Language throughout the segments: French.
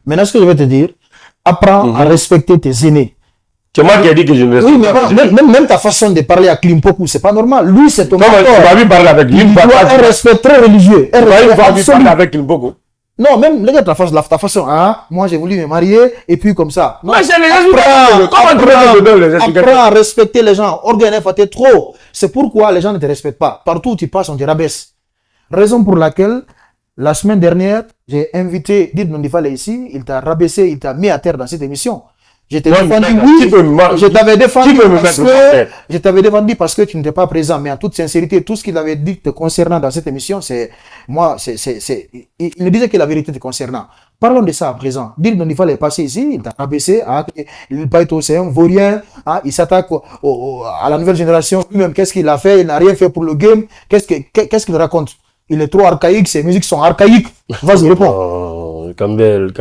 Maintenant, ce que je vais te dire, apprends à respecter tes aînés. C'est moi qui ai dit que je ne respecte pas. Oui, mais même ta façon de parler à Klimpoku, c'est pas normal. Lui, c'est ton mentor. Tu vas lui parler avec lui. Il doit un respect très religieux. Tu vas lui parler avec Klimpoku. Non, même regarde ta façon, hein, moi j'ai voulu me marier et puis comme ça. Moi j'ai les gens. Apprends à respecter les gens. Organes fait trop. C'est pourquoi les gens ne te respectent pas. Partout où tu passes, on te rabaisse. Raison pour laquelle, la semaine dernière, j'ai invité Did Nondifale ici, il t'a rabaissé, il t'a mis à terre dans cette émission. Je t'ai défendu, je t'avais défendu parce que tu n'étais pas présent, mais en toute sincérité, tout ce qu'il avait dit te concernant dans cette émission, il me disait que la vérité te concernant. Parlons de ça à présent. Did Nondifale est passé ici, il t'a rabaissé, il n'est pas été c'est un vaurien, il s'attaque à la nouvelle génération, lui-même, qu'est-ce qu'il a fait, il n'a rien fait pour le game, qu'est-ce qu'il raconte? Il est trop archaïque, ses musiques sont archaïques. Vas-y, réponds. Oh, Campbell.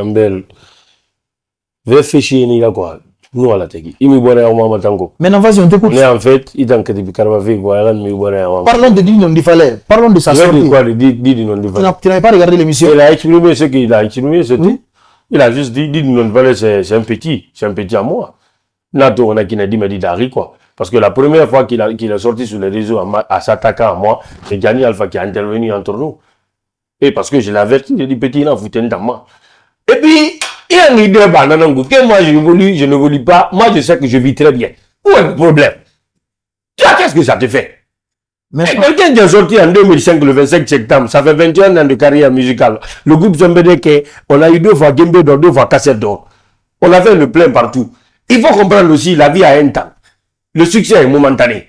Réfléchis, il y a quoi? Nous, à la télé. Il me voit en matango. Maintenant, vas-y, on t'écoute. Mais en fait, il t'en dit que parlons de Didi Nondifale. Parlons de sa sortie. Didi Nondifale. Tu n'avais pas regardé l'émission? Il a exprimé ce qu'il a exprimé, c'est tout. Il a juste dit Didi Nondifale, c'est un petit à moi. Nato, on a qui n'a dit, mais dit d'Ari, quoi. Parce que la première fois qu'il est sorti sur les réseaux à s'attaquer à moi, c'est Gianni Alpha qui a intervenu entre nous. Et parce que je l'ai averti, j'ai dit, petit, il a foutu un moi. Et puis, il y a une idée, que moi je ne voulais pas, moi je sais que je vis très bien. Où est le problème? Qu'est-ce que ça te fait? Quelqu'un qui est sorti en 2005, le 25 septembre, ça fait 21 ans de carrière musicale. Le groupe Zembedeke, on a eu 2 fois Gembe d'or, 2 fois Cassette d'or. On a fait le plein partout. Il faut comprendre aussi, la vie a un temps. Le succès est momentané.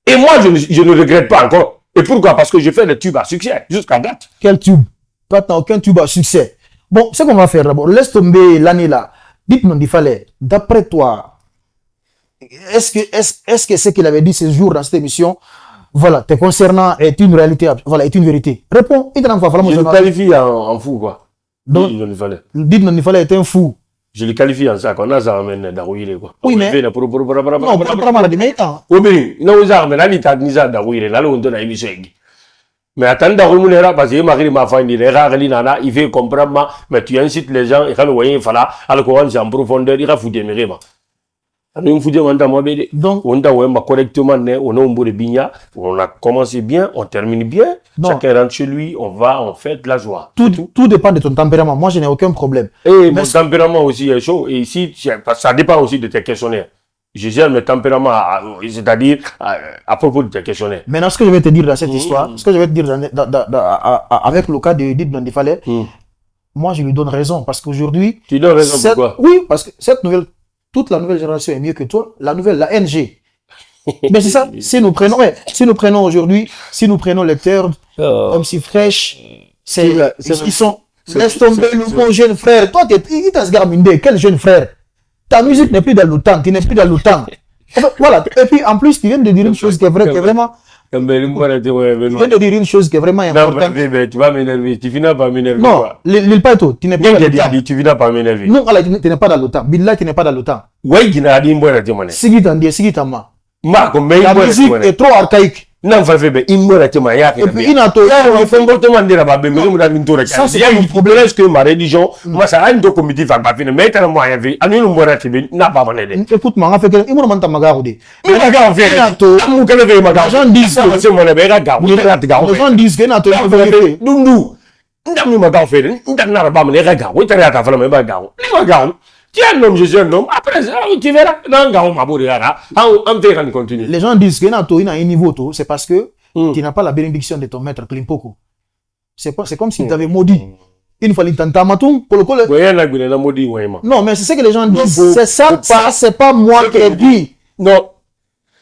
Et moi, je ne regrette pas encore. Et pourquoi? Parce que je fais des tubes à succès, jusqu'à date. Quel tube? Toi, tu n'as aucun tube à succès. Bon, ce qu'on va faire d'abord, laisse tomber l'année là. Dites-moi, Nondifale, d'après toi, est-ce que ce qu'il avait dit ce jour dans cette émission, voilà, te concernant, est une réalité, voilà, est une vérité? Réponds. Je le qualifie en fou, quoi. Donc, Dites-moi, Nondifale est un fou. Je le qualifie en ça, qu'on a ça amène d'Arouire, quoi. Oui, mais. Non, pas mal de méta. Oui, mais, non, vous avez un état de d'Arouire, là, on donne à émission. Mais attends, d'Arouire, parce que Marie m'a fait une il fait comprendre, mais tu incites les gens, et quand vous voyez, il fallait, alors c'est en profondeur, il va foutre mes rêves. Donc, on a correctement, on a commencé bien, on termine bien. Non. Chacun rentre chez lui, on fait de la joie. Tout dépend de ton tempérament. Moi, je n'ai aucun problème. Et mon tempérament aussi est chaud. Et ici, ça dépend aussi de tes questionnaires. Je gère le tempérament, c'est-à-dire à propos de tes questionnaires. Maintenant, ce que je vais te dire dans cette histoire, ce que je vais te dire avec le cas de Did Nondifale, moi, je lui donne raison. Parce qu'aujourd'hui. Tu donnes raison pourquoi? Oui, parce que toute la nouvelle génération est mieux que toi. La NG. Mais c'est ça. Si nous prenons aujourd'hui, si nous prenons les terres, MC Fresh, ils sont. Laisse tomber mon jeune frère. Toi, il t'a garmindé. Quel jeune frère? Ta musique n'est plus dans le temps. Tu n'es plus dans le temps. Voilà. Et puis, en plus, tu viens de dire une chose qui est vraie, qui est vraiment. Tu viens de dire une chose qui est vraiment importante. Non, tu vas m'énerver. Tu finis par m'énerver. Non, l'île Paito, tu n'es pas dans le temps. Tu finis par m'énerver. Non, tu n'es pas dans le temps. Billah, tu n'es pas dans le temps. Oui, tu n'as dit une bonne témoignage. Sigi Tandie, Sigi Tama. La musique est trop archaïque. Non, ça fait bien. Il me témoignage. Et puis, il a tout. Il faut comportement de la barbe. Mais je me donne une tour. Il y a un problème. Est-ce que ma religion, moi, ça a une comité va pas finir. Mais t'as moyen de. À nous, nous mourons. N'a pas mon aide. Écoute, moi, on fait que. Il m'a demandé ma garde. Mais ma garde fait. Nous, qu'elle fait ma garde. Les gens disent que c'est mon aide. Les gens disent que n'a pas fait. Nous, nous, ma garde fait. Nous, n'a pas mon aide. Oui, t'as ta femme, mais ma garde. Ma garde. Tu es un homme, je suis un homme. Après, tu verras. Les gens disent que tu as un niveau, c'est parce que tu n'as pas la bénédiction de ton maître Klimpoku. C'est comme s'il t'avait maudit. Une fois, il t'a matou. Non, mais c'est ce que les gens disent. C'est ça, c'est pas moi qui ai dit. Non.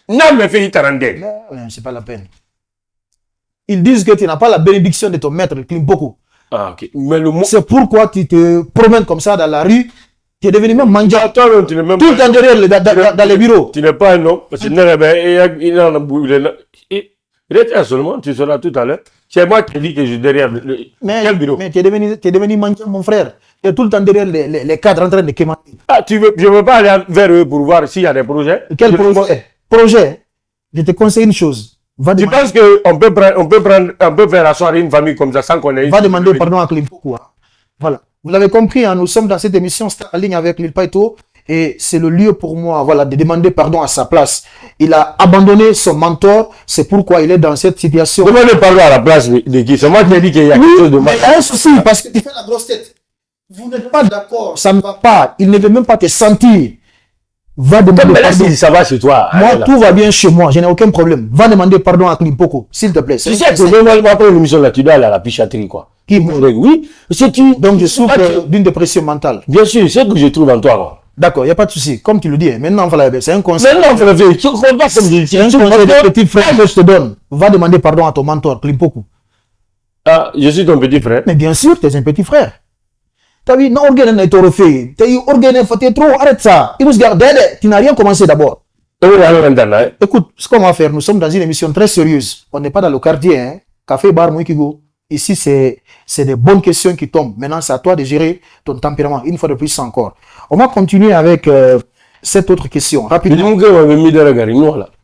Non, mais fais Tarandé. C'est pas la peine. Ils disent que tu n'as pas la bénédiction de ton maître Klimpoku. Ah, ok. Mais c'est pourquoi tu te promènes comme ça dans la rue. Tu es devenu même manja. Tu n'es même tout le temps derrière dans les bureaux. Tu n'es pas un homme. Parce que il était seulement, tu seras tout à l'heure. C'est moi qui dis que je suis derrière quel bureau? Mais tu es devenu manja, mon frère. Tu es tout le temps derrière les cadres en train de quémander. Ah, je ne veux pas aller vers eux pour voir s'il y a des projets. Quel projet? Je te conseille une chose. Je pense qu'on peut faire asseoir une famille comme ça sans qu'on ait. Va demander pardon à Klimpoku. Voilà. Vous l'avez compris, hein, nous sommes dans cette émission Star en ligne avec Lil Paito et c'est le lieu pour moi, voilà, de demander pardon à sa place. Il a abandonné son mentor, c'est pourquoi il est dans cette situation. Demandez pardon à la place de qui? C'est moi qui ai dit qu'il y a quelque chose de mal. Il y a un souci parce que tu fais la grosse tête. Vous n'êtes pas d'accord, ça ne va pas. Il ne veut même pas te sentir. Va demander Mais là, pardon. si ça va chez toi. Moi, tout va bien chez moi, je n'ai aucun problème. Va demander pardon à Klimpoko, s'il te plaît. Tu sais que même après l'émission là, tu dois aller à la pichaterie, quoi. Qui, oui, c'est tu. donc je souffre d'une dépression mentale. Bien sûr, c'est ce que je trouve en toi, quoi. D'accord, il n'y a pas de souci. Comme tu le dis, maintenant, voilà, c'est un conseil. Maintenant, tu comprends pas comme je C'est un conseil de petit frère que je te donne. Va demander pardon à ton mentor, Klimpoko. Ah, je suis ton petit frère. Mais bien sûr, tu es un petit frère. T'as vu, non, organe n'est pas refait. T'as eu organe, t'es trop, arrête ça. Il nous garde, tu n'as rien commencé d'abord. Écoute, ce qu'on va faire, nous sommes dans une émission très sérieuse. On n'est pas dans le quartier, hein. Café, bar, mouikigo. Ici, c'est des bonnes questions qui tombent. Maintenant, c'est à toi de gérer ton tempérament. Une fois de plus encore. On va continuer avec cette autre question. Rapidement. Il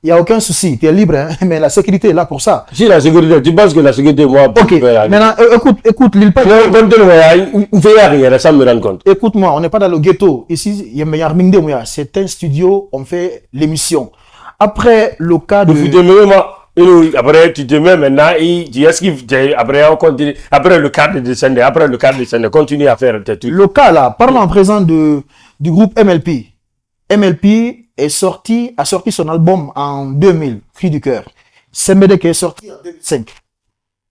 n'y a aucun souci. Tu es libre, hein? Mais la sécurité est là pour ça. Si la sécurité, tu penses que la sécurité, moi, ok. Maintenant, écoute, Lil Paito. Écoute-moi, on n'est pas dans le ghetto. Ici, c'est un studio, on fait l'émission. Après le cas de... Après, tu te mets maintenant, tu esquives, après, on continue, après le cadre de descendre, continue à faire tes trucs. Le cas là, parlons en présent du groupe MLP. MLP a sorti son album en 2000, Cri du cœur. Sembedeke est sorti en 2005.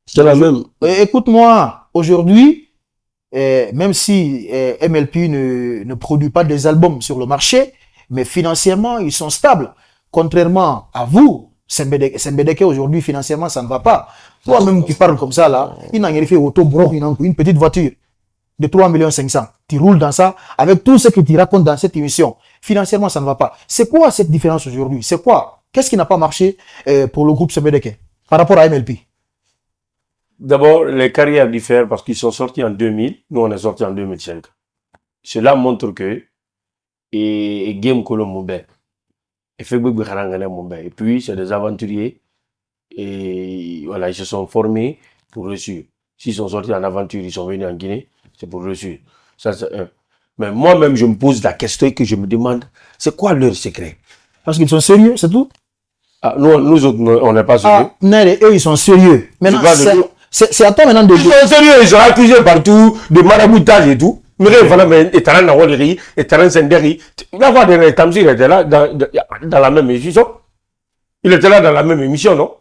C'est la même. Écoute-moi, aujourd'hui, même si MLP ne produit pas des albums sur le marché, mais financièrement, ils sont stables. Contrairement à vous, Sembedeke aujourd'hui, financièrement, ça ne va pas. Toi-même qui parles comme ça, là, il n'a rien fait auto, une petite voiture de 3 500 000. Tu roules dans ça, avec tout ce que tu racontes dans cette émission. Financièrement, ça ne va pas. C'est quoi cette différence aujourd'hui? C'est quoi? Qu'est-ce qui n'a pas marché pour le groupe Sembedeke par rapport à MLP? D'abord, les carrières diffèrent parce qu'ils sont sortis en 2000. Nous, on est sortis en 2005. Cela montre que Game Colombe et puis, c'est des aventuriers. Et voilà, ils se sont formés pour réussir. S'ils sont sortis en aventure, ils sont venus en Guinée, c'est pour réussir. Ça, c'est un. Mais moi-même, je me pose la question et que je me demande, c'est quoi leur secret? Parce qu'ils sont sérieux, c'est tout? Ah, nous autres, on n'est pas sérieux. Ah, non, eux, ils sont sérieux. Maintenant, c'est à toi maintenant de... Ils sont sérieux, ils sont accusés partout de maraboutage et tout. Mais il était là dans la même émission. Il était là dans la même émission, non?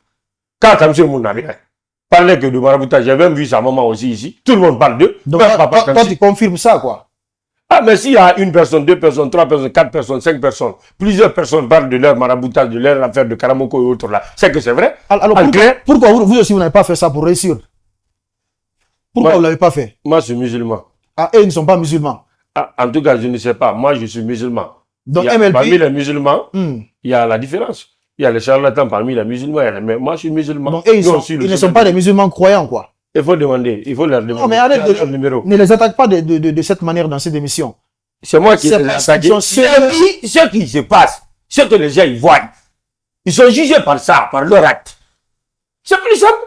Quand Tamsir Mounari parlait que de maraboutage, j'ai même vu sa maman aussi ici. Tout le monde parle d'eux. Donc, toi, tu confirmes ça, quoi? Ah, mais s'il y a une personne, 2 personnes, 3 personnes, 4 personnes, 5 personnes, plusieurs personnes parlent de leur maraboutage, de leur affaire de Karamoko et autres là, c'est que c'est vrai. Alors, pourquoi vous aussi, vous n'avez pas fait ça pour réussir? Pourquoi vous ne l'avez pas fait? Moi, je suis musulman. Ah, eux, ils ne sont pas musulmans. Ah, en tout cas, je ne sais pas. Moi, je suis musulman. Donc, MLP... Parmi les musulmans, il y a la différence. Il y a les charlatans parmi les musulmans. Mais moi, je suis musulman. Donc, ils ne sont pas des musulmans croyants, quoi. Il faut demander. Il faut leur demander. Non, mais arrête ne les attaque pas de cette manière dans cette émission. C'est moi qui les attaque. Ce qui se passe, ce que les gens y voient, ils sont jugés par ça, par leur acte. C'est plus simple.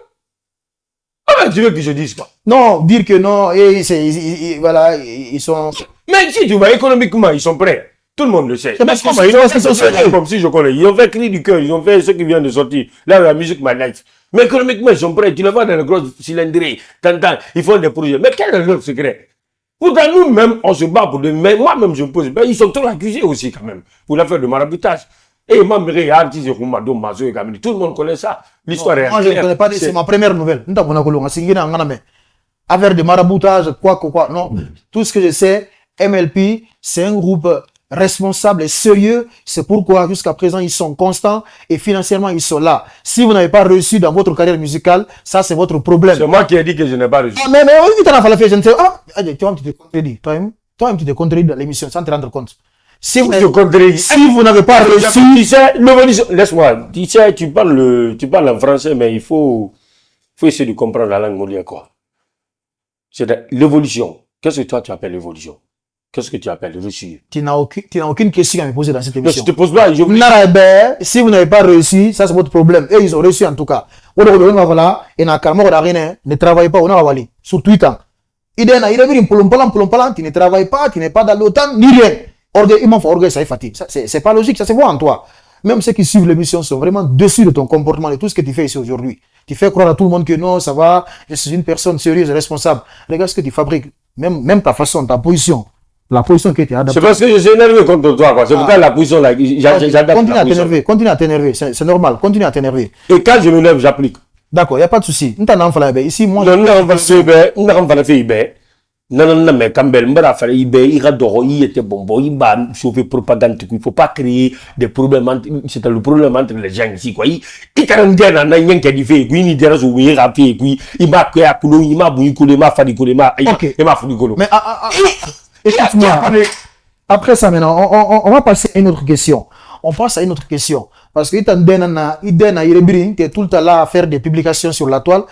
Ah, tu veux que je dise quoi? Non, dire que non, voilà, ils sont... Mais si tu vois, économiquement, ils sont prêts. Tout le monde le sait. Comme si je connais. Ils ont fait Cri du cœur, ils ont fait ce qui vient de sortir. Là, la musique My Life. Mais économiquement, ils sont prêts. Tu les vois dans les grosses cylindrées. Ils font des projets. Mais quel est leur secret? Pourtant, nous-mêmes, on se bat pour des... Mais moi-même, je me pose... Ben, ils sont trop accusés aussi, quand même, pour l'affaire de maraboutage. Et tout le monde connaît ça. L'histoire est... Moi, je ne connais pas. C'est ma première nouvelle. Affaire de maraboutage, quoi. Non. Tout ce que je sais, MLP, c'est un groupe responsable et sérieux. C'est pourquoi, jusqu'à présent, ils sont constants et financièrement, ils sont là. Si vous n'avez pas réussi dans votre carrière musicale, ça, c'est votre problème. C'est moi qui ai dit que je n'ai pas réussi. Ah, mais oui, tu as fait, je ne sais pas. Ah, toi, tu te contredis. Toi-même, tu te contredis dans l'émission sans te rendre compte. Si vous n'avez pas réussi... Tu sais, laisse-moi. Tu sais, tu parles en français, mais il faut essayer de comprendre la langue molière, quoi. C'est l'évolution. Qu'est-ce que toi, tu appelles l'évolution? Qu'est-ce que tu appelles réussir? Tu n'as aucune question à me poser dans cette émission. Mais je te pose pas. Si vous n'avez pas réussi, ça c'est votre problème. Et ils ont réussi en tout cas. Ne travaillez pas, on a sur Twitter. tu ne travailles pas, tu n'es pas dans l'OTAN, ni rien. Orgueil, ça est fatigué. C'est pas logique, ça se voit en toi. Même ceux qui suivent l'émission sont vraiment déçus de ton comportement, de tout ce que tu fais ici aujourd'hui. Tu fais croire à tout le monde que non, ça va, je suis une personne sérieuse et responsable. Regarde ce que tu fabriques, même ta façon, ta position. La position que tu as adaptée. C'est parce que je suis énervé contre toi, quoi. C'est pourquoi la position là, j'adapte. Continue à t'énerver, c'est normal, continue à t'énerver. Et quand je m'énerve, j'applique. D'accord, il n'y a pas de souci. Ici, moi, non, mais quand il était bon, il va chauffer propagande. Il ne faut pas créer des problèmes. C'est le problème entre les gens ici, quoi. Il écoute-moi. Après ça, maintenant, on va passer à une autre question. On passe à une autre question. Parce que il est tout le temps là à faire des publications sur la toile.